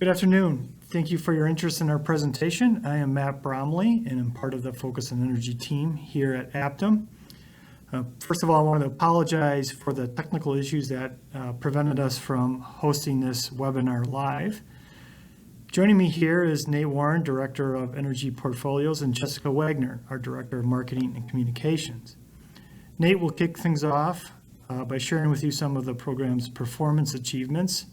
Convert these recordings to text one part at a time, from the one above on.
Good afternoon. Thank you for your interest in our presentation. I am Matt Bromley, and I'm part of the Focus on Energy team here at Aptum. First of all, I want to apologize for the technical issues that prevented us from hosting this webinar live. Joining me here is Nate Warren, Director of Energy Portfolios, and Jessica Wagner, our Director of Marketing and Communications. Nate will kick things off by sharing with you some of the program's performance achievements.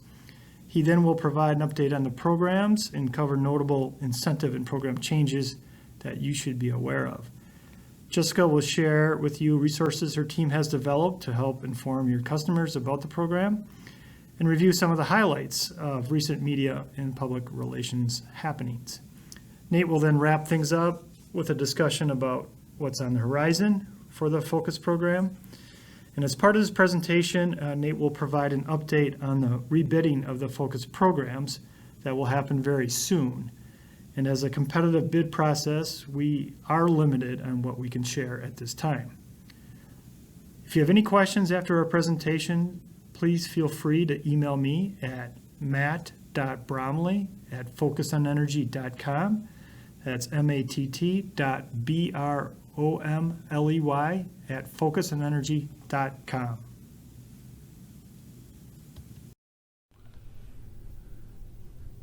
He then will provide an update on the programs and cover notable incentive and program changes that you should be aware of. Jessica will share with you resources her team has developed to help inform your customers about the program and review some of the highlights of recent media and public relations happenings. Nate will then wrap things up with a discussion about what's on the horizon for the Focus program. And as part of this presentation, Nate will provide an update on the rebidding of the Focus programs that will happen very soon. And as a competitive bid process, we are limited on what we can share at this time. If you have any questions after our presentation, please feel free to email me at matt.bromley@focusonenergy.com. That's matt.bromley@focusonenergy.com.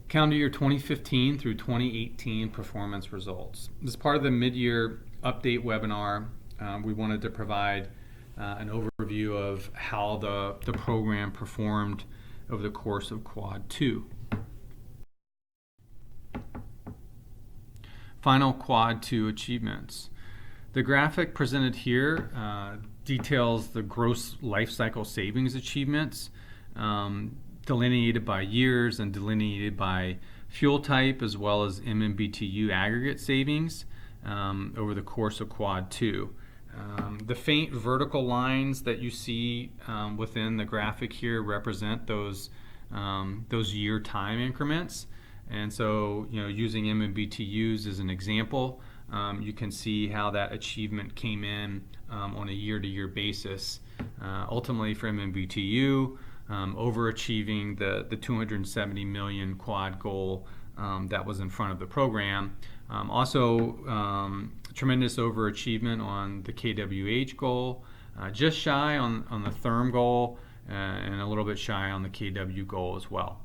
Calendar year 2015 through 2018 performance results. As part of the mid-year update webinar, we wanted to provide an overview of how the program performed over the course of Quad 2. Final Quad 2 achievements. The graphic presented here details the gross life cycle savings achievements, delineated by years and delineated by fuel type, as well as MMBTU aggregate savings over the course of Quad 2. The faint vertical lines that you see within the graphic here represent those year time increments. And so, using MMBTUs as an example, you can see how that achievement came in on a year-to-year basis. Ultimately, for MMBTU, overachieving the 270 million quad goal that was in front of the program. Also, tremendous overachievement on the KWH goal, just shy on the therm goal, and a little bit shy on the KW goal as well.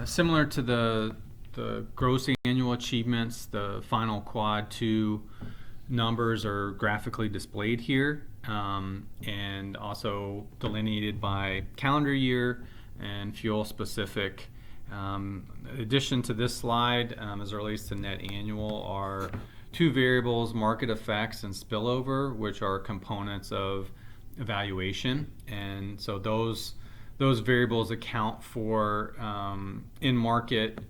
Similar to the gross annual achievements, the final Quad 2 numbers are graphically displayed here, and also delineated by calendar year and fuel specific. In addition to this slide, as it relates to net annual, are two variables, market effects and spillover, which are components of evaluation. And so those variables account for in-market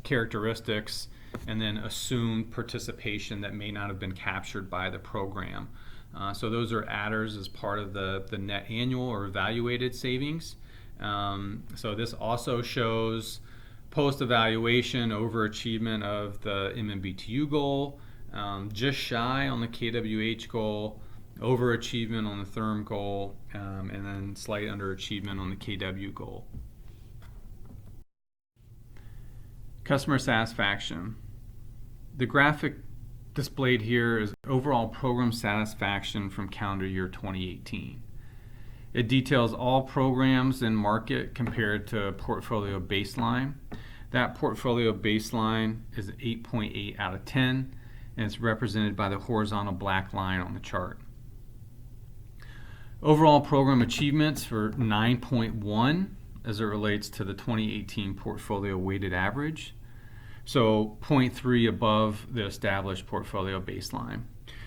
characteristics and then assumed participation that may not have been captured by the program. So those are adders as part of the net annual or evaluated savings. So this also shows post-evaluation overachievement of the MMBTU goal, just shy on the KWH goal, overachievement on the therm goal, and then slight underachievement on the KW goal. Customer satisfaction. The graphic displayed here is overall program satisfaction from calendar year 2018. It details all programs in market compared to portfolio baseline. That portfolio baseline is 8.8 out of 10, and it's represented by the horizontal black line on the chart. Overall program achievements for 9.1 as it relates to the 2018 portfolio weighted average. So 0.3 above the established portfolio baseline.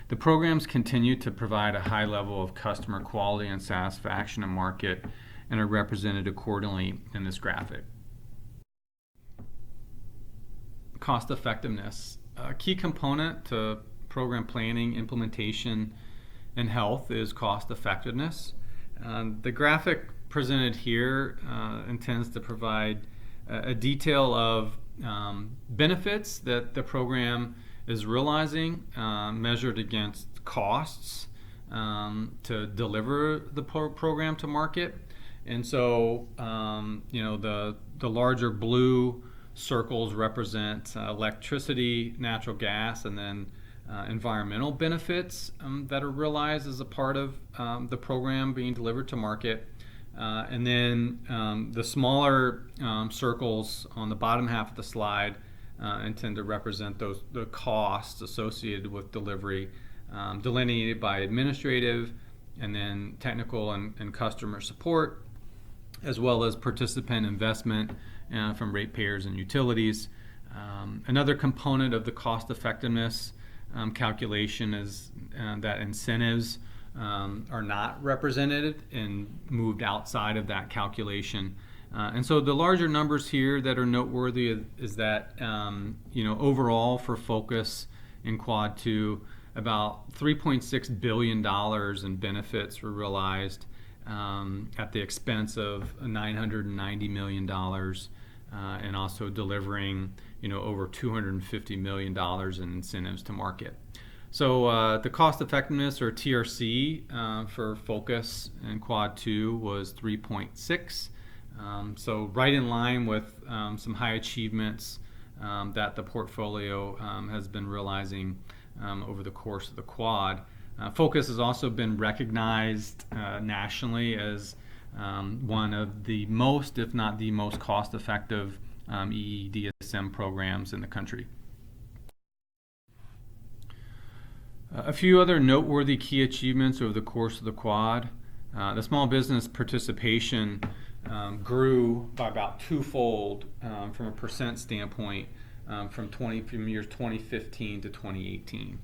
The programs continue to provide a high level of customer quality and satisfaction in market and are represented accordingly in this graphic. Cost effectiveness. A key component to program planning, implementation, and health is cost effectiveness. The graphic presented here intends to provide a detail of benefits that the program is realizing, measured against costs to deliver the program to market. And so, the larger blue circles represent electricity, natural gas, and then environmental benefits that are realized as a part of the program being delivered to market. And then the smaller circles on the bottom half of the slide intend to represent the costs associated with delivery, delineated by administrative and then technical and customer support, as well as participant investment from ratepayers and utilities. Another component of the cost effectiveness calculation is that incentives are not represented and moved outside of that calculation. And so the larger numbers here that are noteworthy is that, overall for Focus in Quad 2, about $3.6 billion in benefits were realized at the expense of $990 million, and also delivering, over $250 million in incentives to market. So the cost effectiveness, or TRC, for Focus in Quad 2 was 3.6. So right in line with some high achievements that the portfolio has been realizing over the course of the Quad. Focus has also been recognized nationally as one of the most, if not the most cost-effective EEDSM programs in the country. A few other noteworthy key achievements over the course of the Quad. The small business participation grew by about twofold from a percent standpoint from years 2015 to 2018.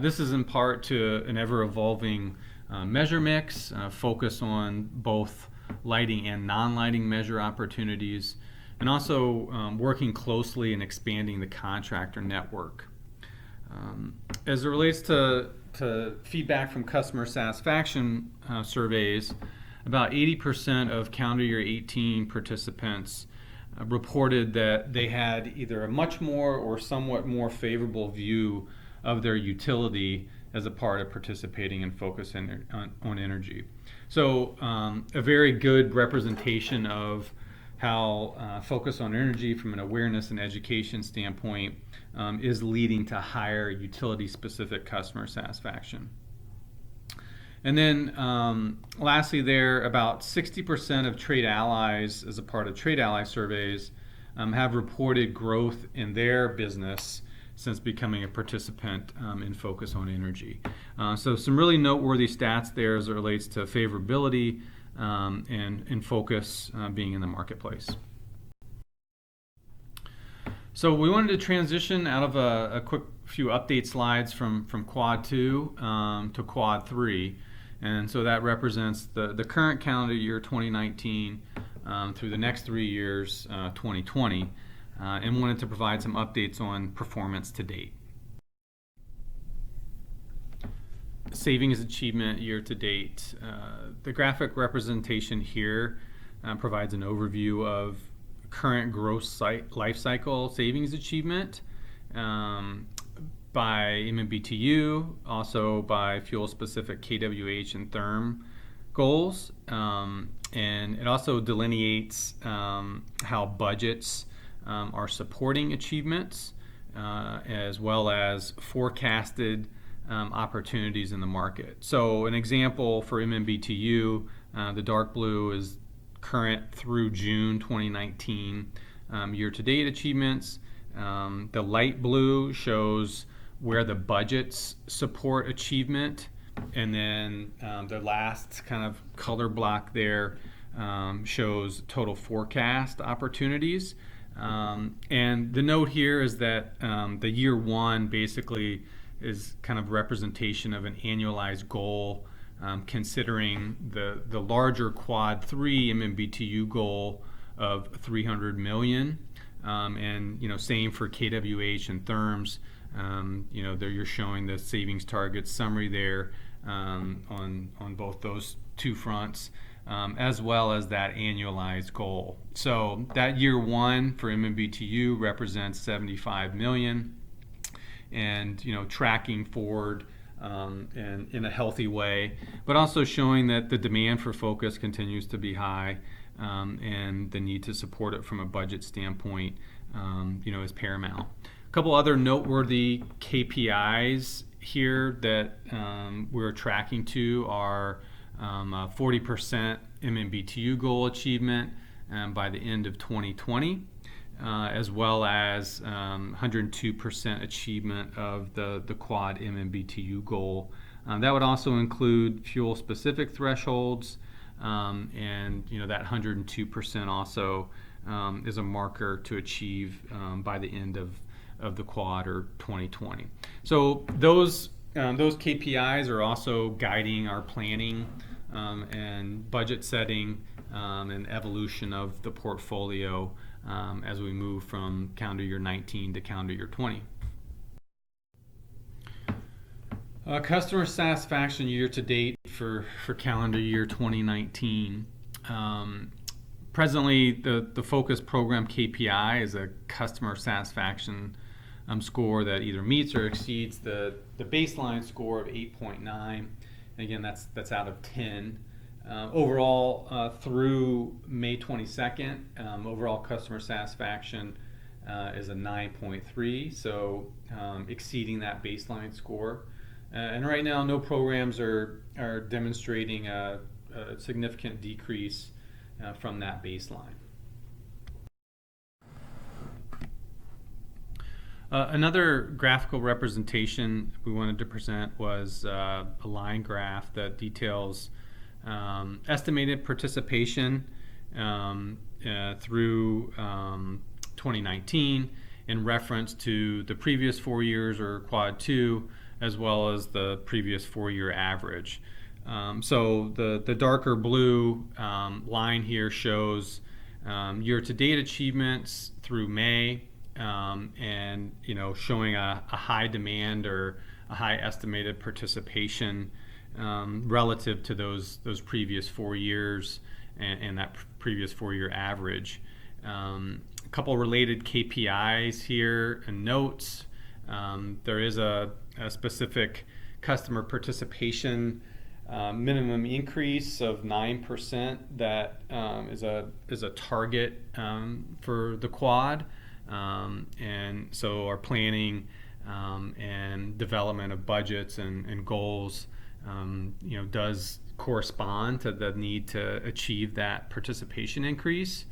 This is in part to an ever-evolving measure mix, focus on both lighting and non-lighting measure opportunities, and also working closely and expanding the contractor network. As it relates to feedback from customer satisfaction surveys, about 80% of calendar year 18 participants reported that they had either a much more or somewhat more favorable view of their utility as a part of participating in Focus on Energy. So a very good representation of how Focus on Energy from an awareness and education standpoint is leading to higher utility-specific customer satisfaction. And then lastly there, about 60% of trade allies, as a part of trade ally surveys, have reported growth in their business since becoming a participant in Focus on Energy. So some really noteworthy stats there as it relates to favorability and Focus being in the marketplace. So we wanted to transition out of a quick few update slides from Quad 2 to Quad 3. And so that represents the current calendar year 2019 through the next 3 years, 2020, and wanted to provide some updates on performance to date. Savings achievement year to date. The graphic representation here provides an overview of current gross life cycle savings achievement by MMBTU, also by fuel-specific KWH and therm goals, and it also delineates how budgets are supporting achievements, as well as forecasted opportunities in the market. So an example for MMBTU, the dark blue is current through June 2019 year-to-date achievements. The light blue shows where the budgets support achievement, and then the last kind of color block there shows total forecast opportunities. And the note here is that the year one basically is kind of representation of an annualized goal, considering the larger Quad 3 MMBTU goal of 300 million, and same for KWH and therms. There you're showing the savings targets summary there on both those two fronts, as well as that annualized goal. So that year one for MMBTU represents 75 million, and tracking forward and in a healthy way, but also showing that the demand for Focus continues to be high, and the need to support it from a budget standpoint, is paramount. A couple other noteworthy KPIs here that we're tracking to are 40% MMBTU goal achievement by the end of 2020. As well as 102% achievement of the Quad MMBTU goal. That would also include fuel-specific thresholds, and that 102% also is a marker to achieve by the end of the Quad or 2020. So those KPIs are also guiding our planning and budget setting and evolution of the portfolio as we move from calendar year 19 to calendar year 20. Customer satisfaction year to date for calendar year 2019. Presently, the Focus program KPI is a customer satisfaction score that either meets or exceeds the baseline score of 8.9. And again, that's out of 10. Overall, through May 22nd, overall customer satisfaction is a 9.3, so exceeding that baseline score. And right now, no programs are demonstrating a significant decrease from that baseline. Another graphical representation we wanted to present was a line graph that details estimated participation through 2019 in reference to the previous 4 years or Quad 2, as well as the previous 4-year average. So the darker blue line here shows year-to-date achievements through May, and showing a high demand or a high estimated participation relative to those previous 4 years and that previous 4-year average. A couple related KPIs here and notes. There is a specific customer participation minimum increase of 9% that is a target for the Quad, and so our planning and development of budgets and goals does correspond to the need to achieve that participation increase.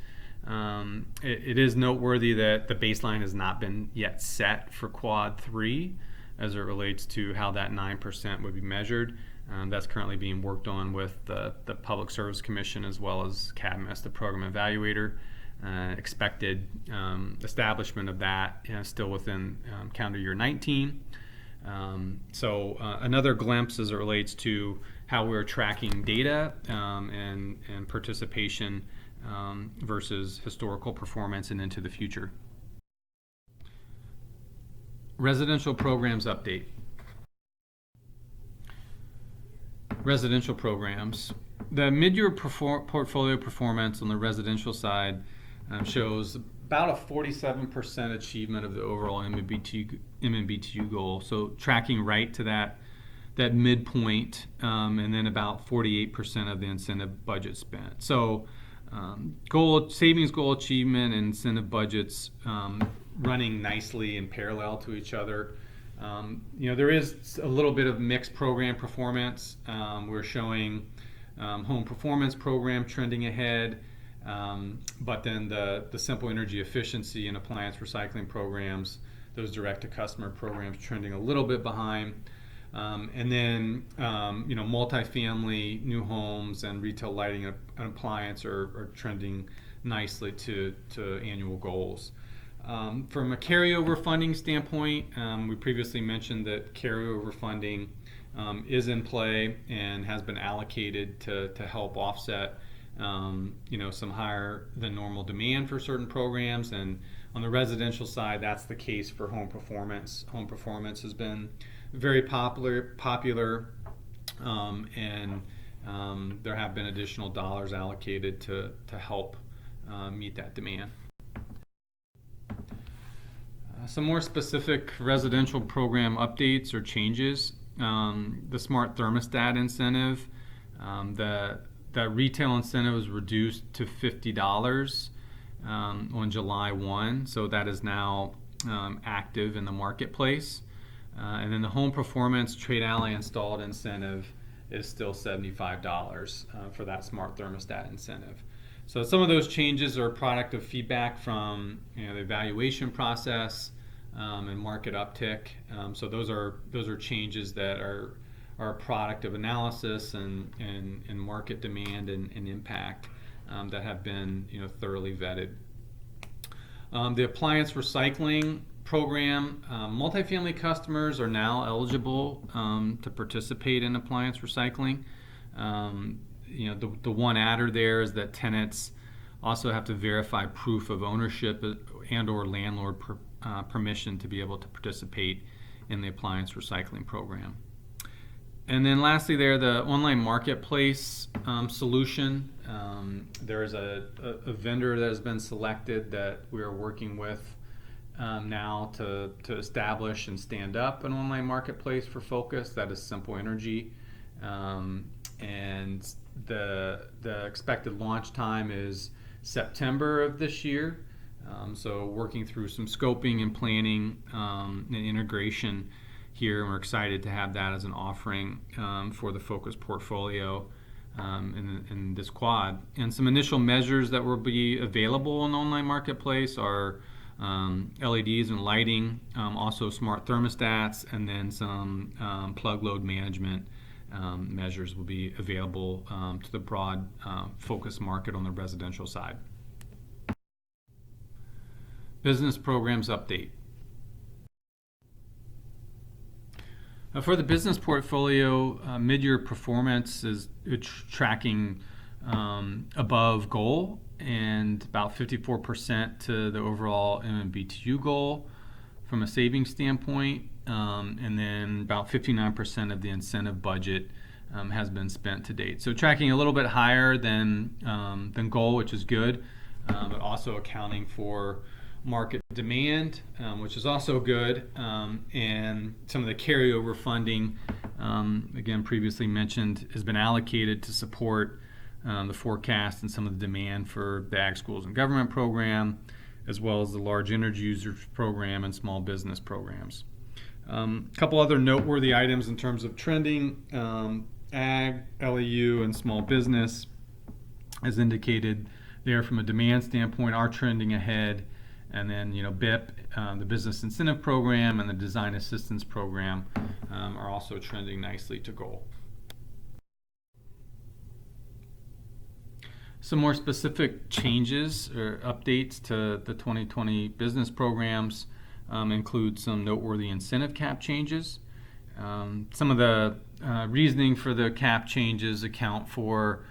It is noteworthy that the baseline has not been yet set for Quad 3 as it relates to how that 9% would be measured. That's currently being worked on with the Public Service Commission as well as CADMAS, the program evaluator. Expected establishment of that still within calendar year 19. So another glimpse as it relates to how we're tracking data and participation versus historical performance and into the future. Residential programs update. Residential programs. The mid-year portfolio performance on the residential side shows about a 47% achievement of the overall MMBTU goal. So tracking right to that midpoint, and then about 48% of the incentive budget spent. So savings goal achievement and incentive budgets running nicely in parallel to each other. There is a little bit of mixed program performance. We're showing home performance program trending ahead, but then the simple energy efficiency and appliance recycling programs, those direct-to-customer programs trending a little bit behind. And then, multifamily, new homes, and retail lighting and appliance are trending nicely to annual goals. From a carryover funding standpoint, we previously mentioned that carryover funding is in play and has been allocated to help offset some higher than normal demand for certain programs. And on the residential side, that's the case for home performance. Home performance has been very popular, and there have been additional dollars allocated to help meet that demand. Some more specific residential program updates or changes. the smart thermostat incentive. The retail incentive was reduced to $50 on July 1, so that is now active in the marketplace. And then the home performance trade alley installed incentive is still $75 for that smart thermostat incentive. So some of those changes are a product of feedback from the evaluation process and market uptick. So those are changes that are a product of analysis and market demand and impact that have been thoroughly vetted. The appliance recycling program, multifamily customers are now eligible to participate in appliance recycling. The one adder there is that tenants also have to verify proof of ownership and/or landlord permission to be able to participate in the appliance recycling program. And then lastly there, the online marketplace solution. There is a vendor that has been selected that we are working with now to establish and stand up an online marketplace for Focus. That is Simple Energy. And the expected launch time is September of this year. So working through some scoping and planning and integration here, and we're excited to have that as an offering for the Focus portfolio in this quad. And some initial measures that will be available in the online marketplace are LEDs and lighting, also smart thermostats, and then some plug load management measures will be available to the broad Focus market on the residential side. Business programs update. For the business portfolio, mid-year performance is tracking above goal and about 54% to the overall MMBTU goal from a savings standpoint, and then about 59% of the incentive budget has been spent to date. So tracking a little bit higher than goal, which is good, but also accounting for market demand, which is also good, and some of the carryover funding, again previously mentioned, has been allocated to support the forecast and some of the demand for the Ag Schools and Government program, as well as the Large Energy Users program and small business programs. A couple other noteworthy items in terms of trending: Ag, LEU, and small business, as indicated there from a demand standpoint, are trending ahead. And then, BIP, the Business Incentive Program, and the Design Assistance Program are also trending nicely to goal. Some more specific changes or updates to the 2020 business programs include some noteworthy incentive cap changes. Some of the reasoning for the cap changes account for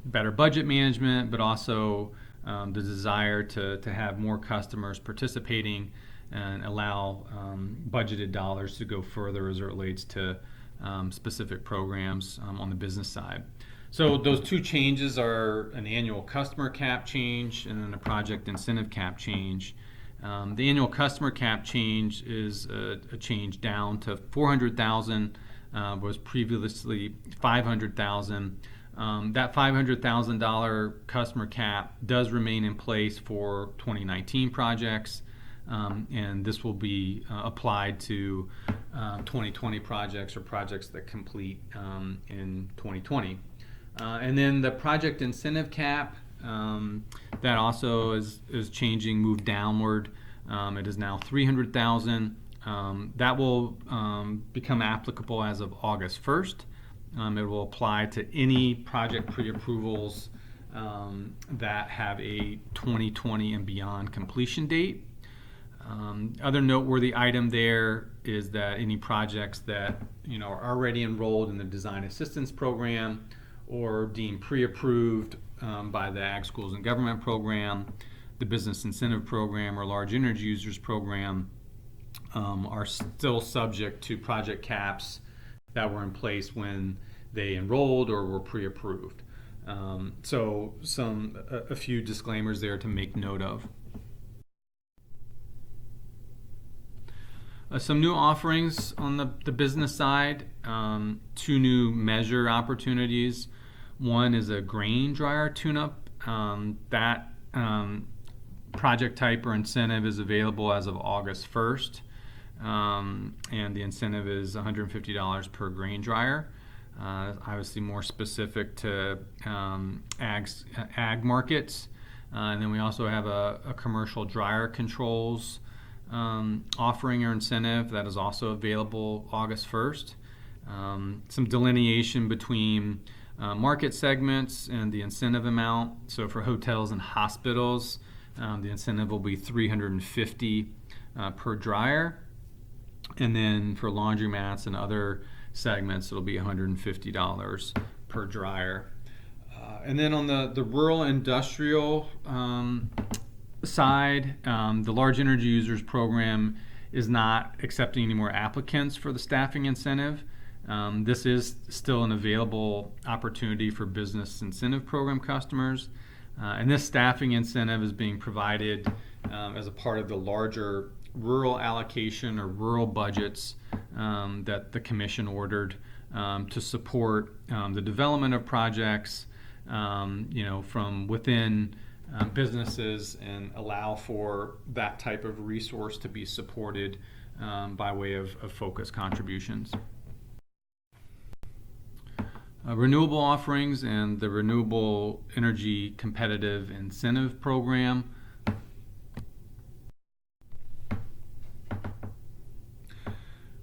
better budget management, but also the desire to have more customers participating and allow budgeted dollars to go further as it relates to specific programs on the business side. So those two changes are an annual customer cap change and then a project incentive cap change. The annual customer cap change is a change down to $400,000, was previously $500,000. That $500,000 customer cap does remain in place for 2019 projects, and this will be applied to 2020 projects or projects that complete in 2020. And then the project incentive cap, that also is changing, moved downward. It is now $300,000. That will become applicable as of August 1st. It will apply to any project pre-approvals that have a 2020 and beyond completion date. Other noteworthy item there is that any projects that are already enrolled in the Design Assistance Program or deemed pre-approved by the Ag Schools and Government program, the Business Incentive Program, or Large Energy Users program are still subject to project caps that were in place when they enrolled or were pre-approved. So a few disclaimers there to make note of. Some new offerings on the business side, two new measure opportunities. One is a grain dryer tune-up. That project type or incentive is available as of August 1st, and the incentive is $150 per grain dryer. Obviously more specific to ag markets. And then we also have a commercial dryer controls offering or incentive that is also available August 1st. Some delineation between market segments and the incentive amount. So for hotels and hospitals, the incentive will be $350 per dryer. And then for laundromats and other segments, it'll be $150 per dryer. And then on the rural industrial side, the Large Energy Users Program is not accepting any more applicants for the staffing incentive. This is still an available opportunity for business incentive program customers. And this staffing incentive is being provided as a part of the larger rural allocation or rural budgets that the commission ordered to support the development of projects from within businesses and allow for that type of resource to be supported by way of focus contributions. Renewable offerings and the Renewable Energy Competitive Incentive Program.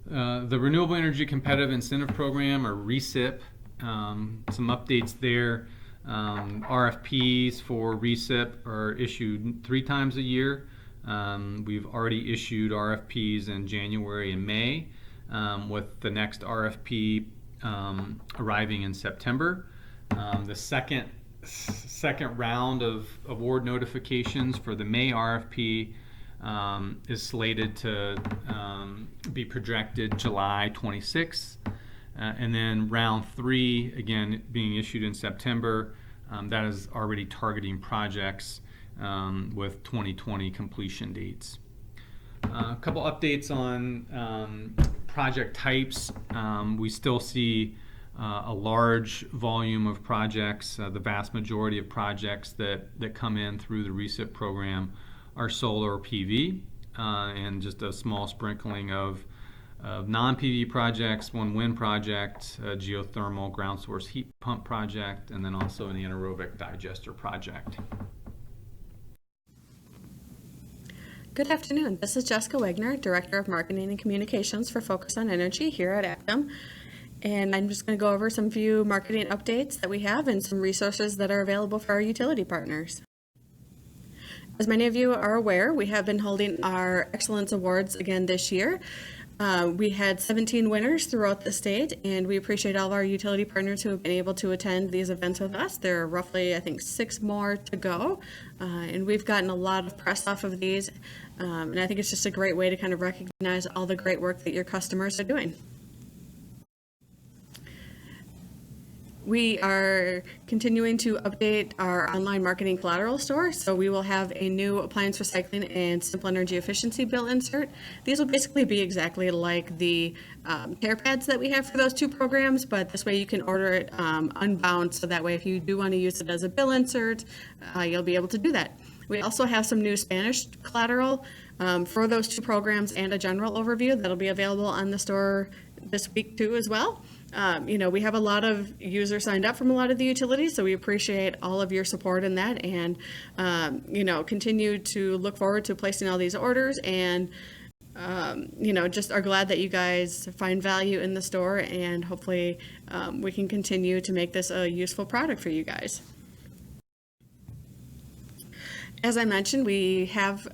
The Renewable Energy Competitive Incentive Program, or RECIP, some updates there. RFPs for RECIP are issued 3 times a year. We've already issued RFPs in January and May, with the next RFP arriving in September. The second round of award notifications for the May RFP is slated to be projected July 26th. And then round 3, again, being issued in September, that is already targeting projects with 2020 completion dates. A couple updates on project types. We still see a large volume of projects. The vast majority of projects that come in through the RECIP program are solar or PV, and just a small sprinkling of non-PV projects, one wind project, a geothermal ground source heat pump project, and then also an anaerobic digester project. Good afternoon. This is Jessica Wagner, Director of Marketing and Communications for Focus on Energy here at Aptum. And I'm just going to go over some few marketing updates that we have and some resources that are available for our utility partners. As many of you are aware, we have been holding our Excellence Awards again this year. We had 17 winners throughout the state, and we appreciate all of our utility partners who have been able to attend these events with us. There are roughly, I think, 6 more to go, and we've gotten a lot of press off of these, and I think it's just a great way to kind of recognize all the great work that your customers are doing. We are continuing to update our online marketing collateral store, so we will have a new appliance recycling and simple energy efficiency bill insert. These will basically be exactly like the care pads that we have for those 2 programs, but this way you can order it unbound, so that way if you do want to use it as a bill insert, you'll be able to do that. We also have some new Spanish collateral for those 2 programs and a general overview that'll be available on the store this week too as well. We have a lot of users signed up from a lot of the utilities, so we appreciate all of your support in that, and continue to look forward to placing all these orders, and just are glad that you guys find value in the store, and hopefully we can continue to make this a useful product for you guys. As I mentioned, we have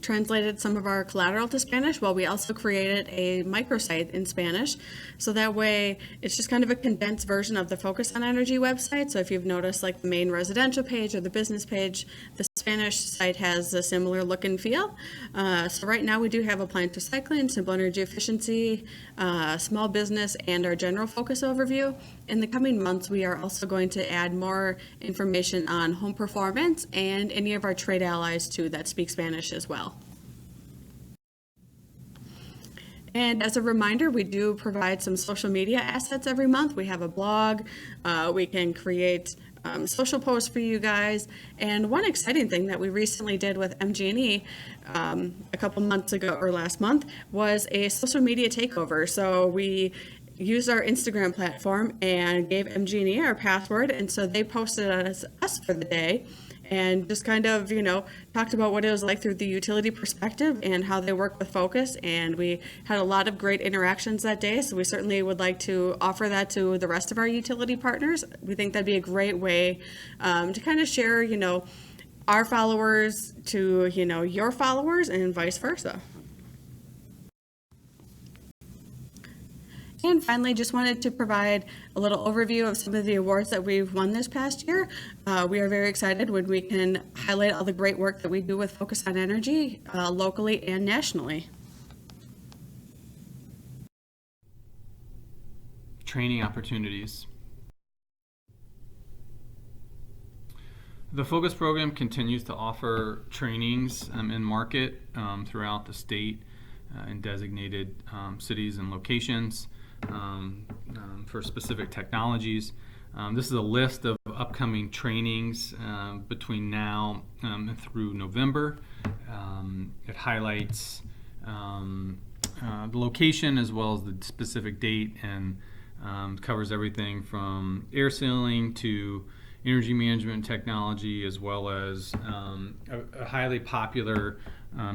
translated some of our collateral to Spanish, while we also created a microsite in Spanish. So that way, it's just kind of a condensed version of the Focus on Energy website. So if you've noticed, like the main residential page or the business page, the Spanish site has a similar look and feel. So right now we do have appliance recycling, simple energy efficiency, small business, and our general focus overview. In the coming months, we are also going to add more information on home performance and any of our trade allies too that speak Spanish as well. And as a reminder, we do provide some social media assets every month. We have a blog. We can create social posts for you guys. And one exciting thing that we recently did with MG&E a couple months ago or last month was a social media takeover. So we used our Instagram platform and gave MG&E our password, and so they posted us for the day and just kind of, talked about what it was like through the utility perspective and how they work with Focus. And we had a lot of great interactions that day, so we certainly would like to offer that to the rest of our utility partners. We think that'd be a great way to kind of share, our followers to, your followers and vice versa. And finally, just wanted to provide a little overview of some of the awards that we've won this past year. We are very excited when we can highlight all the great work that we do with Focus on Energy locally and nationally. Training opportunities. The Focus program continues to offer trainings in market throughout the state in designated cities and locations. For specific technologies. This is a list of upcoming trainings between now and through November. It highlights the location as well as the specific date, and covers everything from air sealing to energy management technology, as well as a highly popular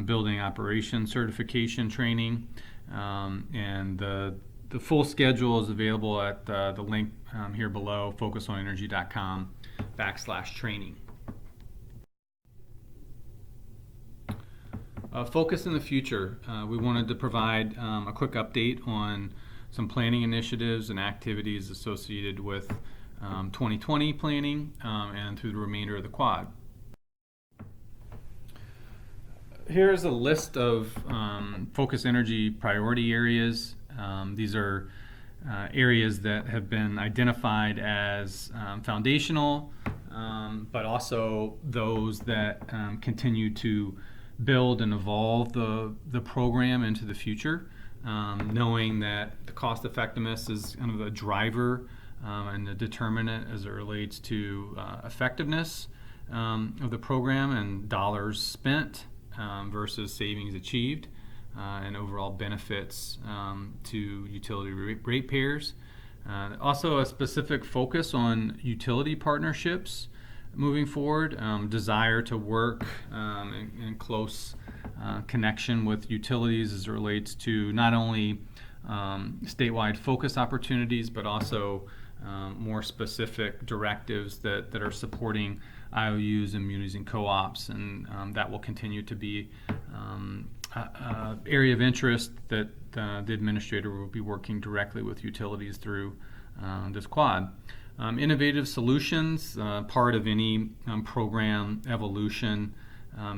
building operation certification training. And the full schedule is available at the link here below, focusonenergy.com/training. Focus in the future. We wanted to provide a quick update on some planning initiatives and activities associated with 2020 planning and through the remainder of the quad. Here's a list of Focus Energy priority areas. These are areas that have been identified as foundational, but also those that continue to build and evolve the program into the future, knowing that the cost effectiveness is kind of a driver and a determinant as it relates to effectiveness of the program and dollars spent versus savings achieved. And overall benefits to utility ratepayers. Also a specific focus on utility partnerships moving forward, desire to work in close connection with utilities as it relates to not only statewide focus opportunities, but also more specific directives that are supporting IOUs and munis and co-ops, and that will continue to be area of interest that the administrator will be working directly with utilities through this quad. Innovative solutions, part of any program evolution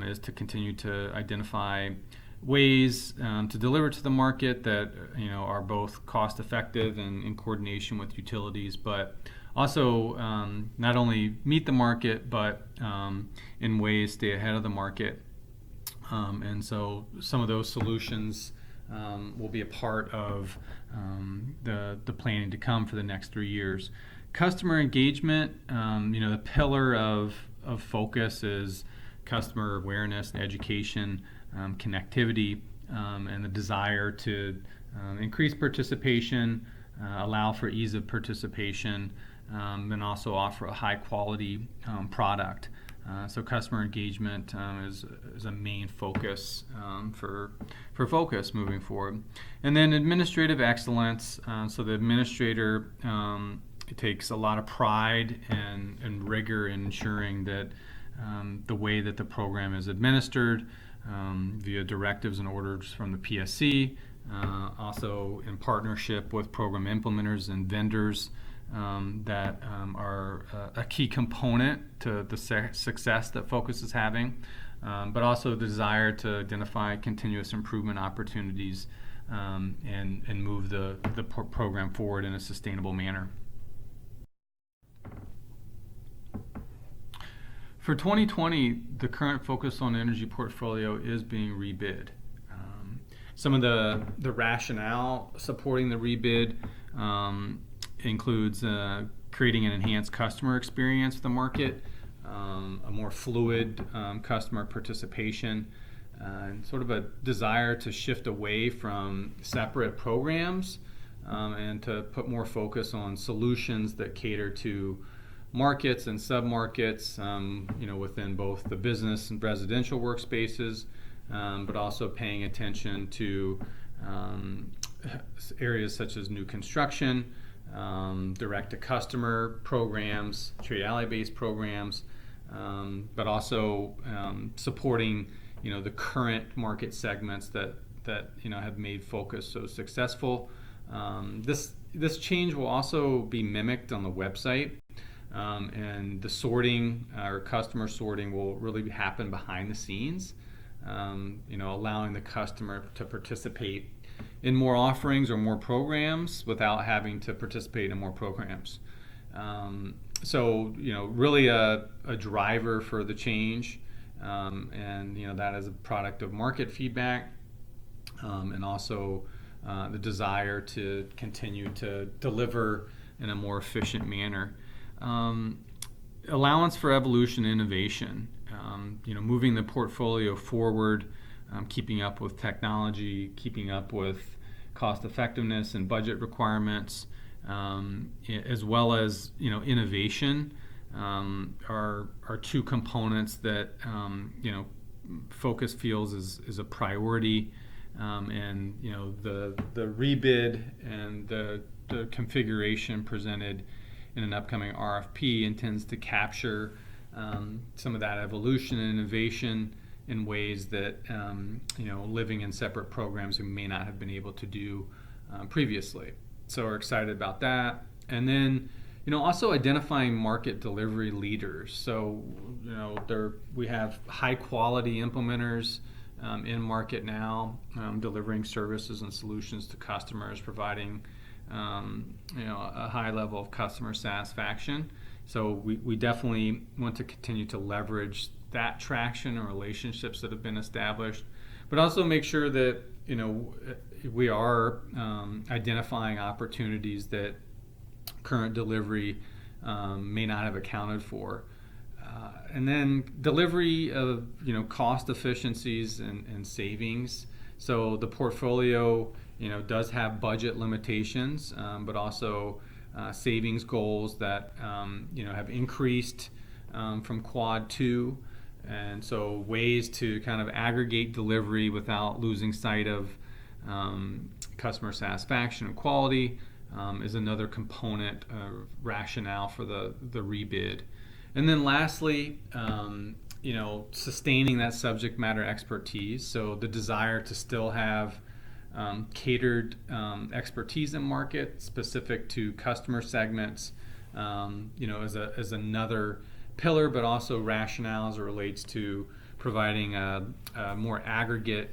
is to continue to identify ways to deliver to the market that are both cost effective and in coordination with utilities, but also not only meet the market, but in ways stay ahead of the market. And so some of those solutions will be a part of the planning to come for the next 3 years. Customer engagement, the pillar of Focus is customer awareness, education, connectivity, and the desire to increase participation, allow for ease of participation, and also offer a high quality product. So customer engagement is a main focus for Focus moving forward. And then administrative excellence. So the administrator takes a lot of pride and rigor in ensuring that the way that the program is administered via directives and orders from the PSC, also in partnership with program implementers and vendors that are a key component to the success that Focus is having, but also the desire to identify continuous improvement opportunities and move the program forward in a sustainable manner. For 2020, the current Focus on Energy portfolio is being rebid. Some of the rationale supporting the rebid includes creating an enhanced customer experience for the market, a more fluid customer participation, and sort of a desire to shift away from separate programs and to put more focus on solutions that cater to markets and submarkets, within both the business and residential workspaces, but also paying attention to areas such as new construction, direct-to-customer programs, trade alley-based programs, but also supporting the current market segments that have made Focus so successful. This change will also be mimicked on the website, and the sorting or customer sorting will really happen behind the scenes, allowing the customer to participate in more offerings or more programs without having to participate in more programs. Really a driver for the change, and that is a product of market feedback, and also the desire to continue to deliver in a more efficient manner. Allowance for evolution and innovation, moving the portfolio forward, keeping up with technology, keeping up with cost effectiveness and budget requirements, as well as innovation, are two components that Focus feels is a priority, and the rebid and the configuration presented in an upcoming RFP intends to capture some of that evolution and innovation in ways that living in separate programs we may not have been able to do previously. So we're excited about that. And then also identifying market delivery leaders. So we have high quality implementers in market now, delivering services and solutions to customers, providing a high level of customer satisfaction. So we definitely want to continue to leverage that traction and relationships that have been established, but also make sure that we are identifying opportunities that current delivery may not have accounted for. And then delivery of cost efficiencies and savings. So the portfolio does have budget limitations, but also savings goals that have increased from Quad 2, and so ways to kind of aggregate delivery without losing sight of customer satisfaction and quality is another component rationale for the rebid. And then lastly, sustaining that subject matter expertise. So the desire to still have catered expertise in market specific to customer segments, as another pillar, but also rationale as it relates to providing a more aggregate,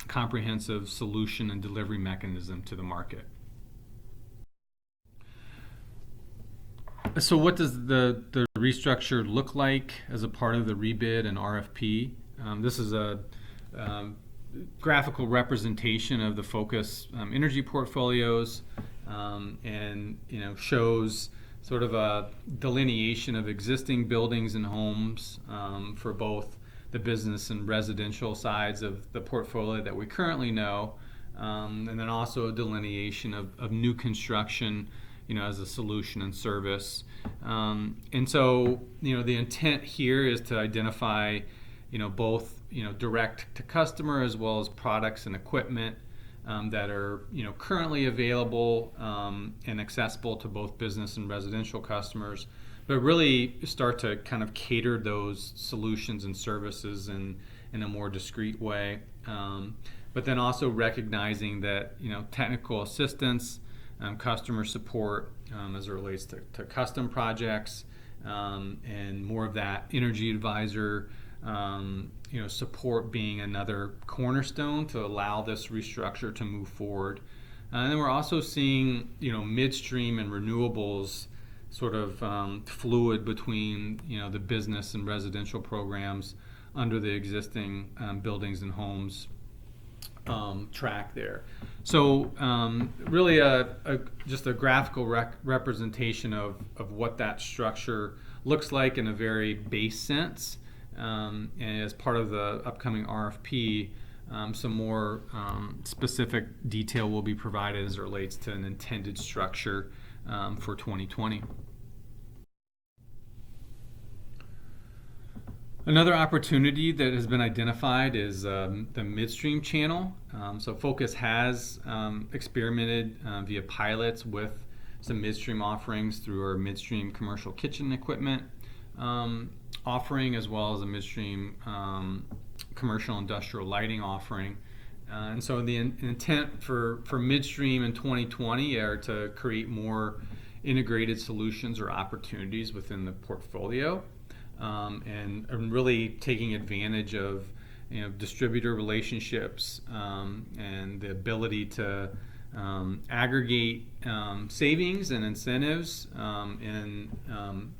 comprehensive solution and delivery mechanism to the market. So what does the restructure look like as a part of the rebid and RFP? This is a graphical representation of the Focus energy portfolios, and shows sort of a delineation of existing buildings and homes for both the business and residential sides of the portfolio that we currently know, and then also a delineation of new construction as a solution and service. And so the intent here is to identify both direct to customer as well as products and equipment that are currently available and accessible to both business and residential customers, but really start to kind of cater those solutions and services in a more discrete way. But then also recognizing that technical assistance, customer support as it relates to custom projects, and more of that energy advisor support being another cornerstone to allow this restructure to move forward. And then we're also seeing midstream and renewables sort of fluid between the business and residential programs under the existing buildings and homes track there. So really just a graphical representation of what that structure looks like in a very base sense. And as part of the upcoming RFP, some more specific detail will be provided as it relates to an intended structure for 2020. Another opportunity that has been identified is the midstream channel. So Focus has experimented via pilots with some midstream offerings through our midstream commercial kitchen equipment offering, as well as a midstream commercial industrial lighting offering. And so the intent for midstream in 2020 are to create more integrated solutions or opportunities within the portfolio. And really taking advantage of distributor relationships and the ability to aggregate savings and incentives in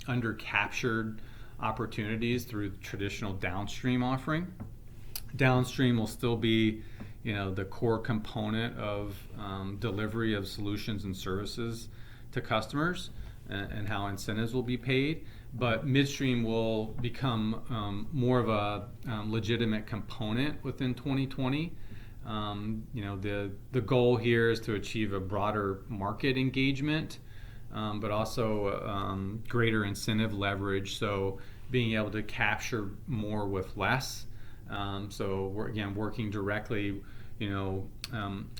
under-captured opportunities through traditional downstream offering. Downstream will still be the core component of delivery of solutions and services to customers and how incentives will be paid. But midstream will become more of a legitimate component within 2020. The goal here is to achieve a broader market engagement, but also greater incentive leverage. So being able to capture more with less. So we're again working directly,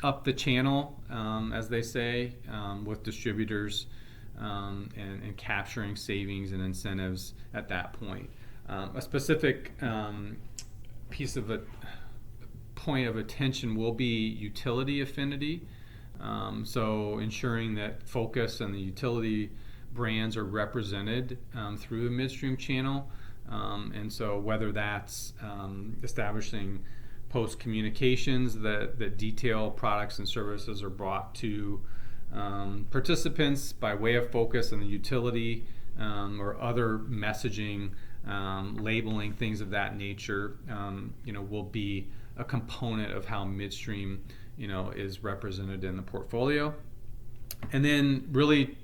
up the channel, as they say, with distributors. And capturing savings and incentives at that point. A specific point of attention will be utility affinity. So ensuring that Focus and the utility brands are represented through the midstream channel. And so whether that's establishing post communications that detail products and services are brought to participants by way of Focus and the utility, or other messaging, labeling, things of that nature, will be a component of how midstream, is represented in the portfolio. And then really,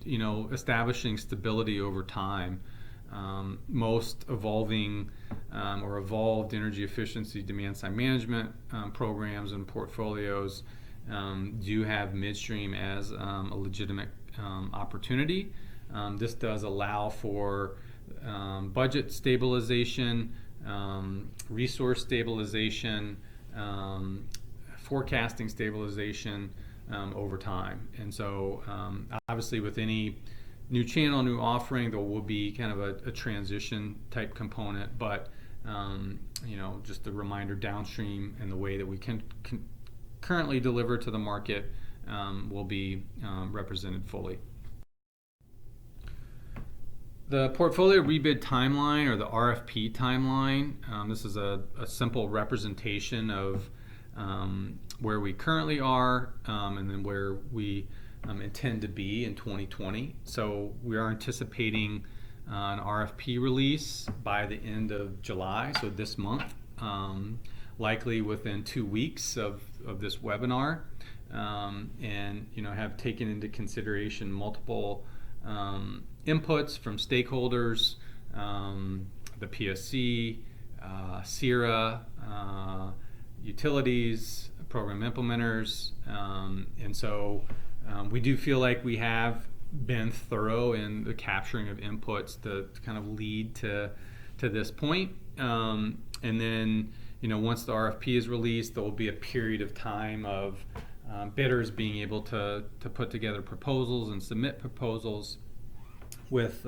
establishing stability over time. Most evolving or evolved energy efficiency demand side management programs and portfolios do have midstream as a legitimate opportunity. This does allow for budget stabilization, resource stabilization, forecasting stabilization over time. And so obviously with any new channel, new offering, there will be kind of a transition type component, but just a reminder, downstream and the way that we can currently deliver to the market will be represented fully. The portfolio rebid timeline, or the RFP timeline, this is a simple representation of where we currently are and then where we intend to be in 2020. So we are anticipating an RFP release by the end of July, so this month. Likely within 2 weeks of this webinar, and have taken into consideration multiple inputs from stakeholders, the PSC, CERA, utilities, program implementers, and so we do feel like we have been thorough in the capturing of inputs to kind of lead to this point, and then once the RFP is released, there will be a period of time of bidders being able to put together proposals and submit proposals, with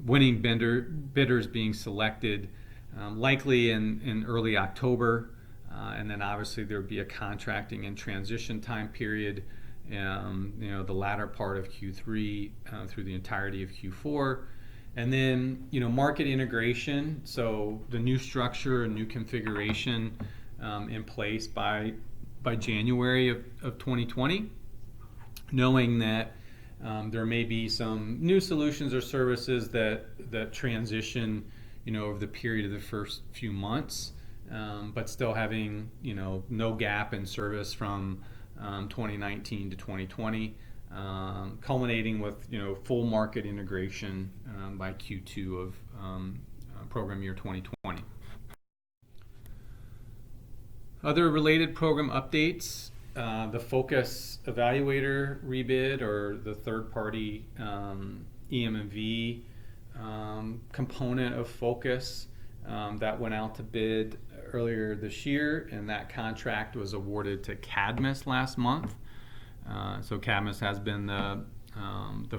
winning bidders being selected likely in early October, and then obviously there would be a contracting and transition time period, the latter part of Q3 through the entirety of Q4. And then, market integration, so the new structure and new configuration in place by January of 2020, knowing that there may be some new solutions or services that transition, over the period of the first few months. but still having, no gap in service from 2019 to 2020, culminating with, full market integration by Q2 of program year 2020. Other related program updates, the Focus Evaluator rebid, or the third-party EM&V component of Focus that went out to bid earlier this year, and that contract was awarded to Cadmus last month. So Cadmus has been the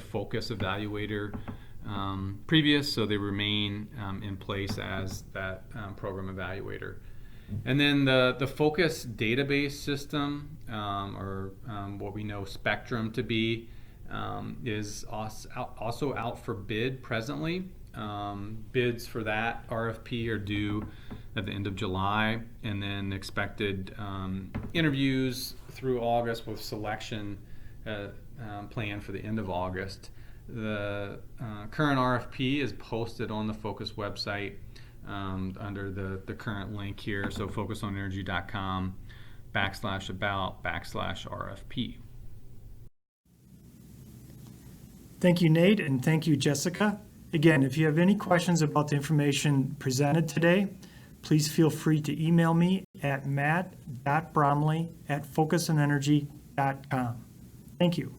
Focus Evaluator previous, so they remain in place as that program evaluator. And then the Focus database system, or what we know Spectrum to be, is also out for bid presently. Bids for that RFP are due at the end of July, and then expected interviews through August, with selection planned for the end of August. The current RFP is posted on the Focus website under the current link here, so focusonenergy.com/about/RFP. Thank you, Nate, and thank you, Jessica. Again, if you have any questions about the information presented today, please feel free to email me at matt.bromley@focusonenergy.com. Thank you.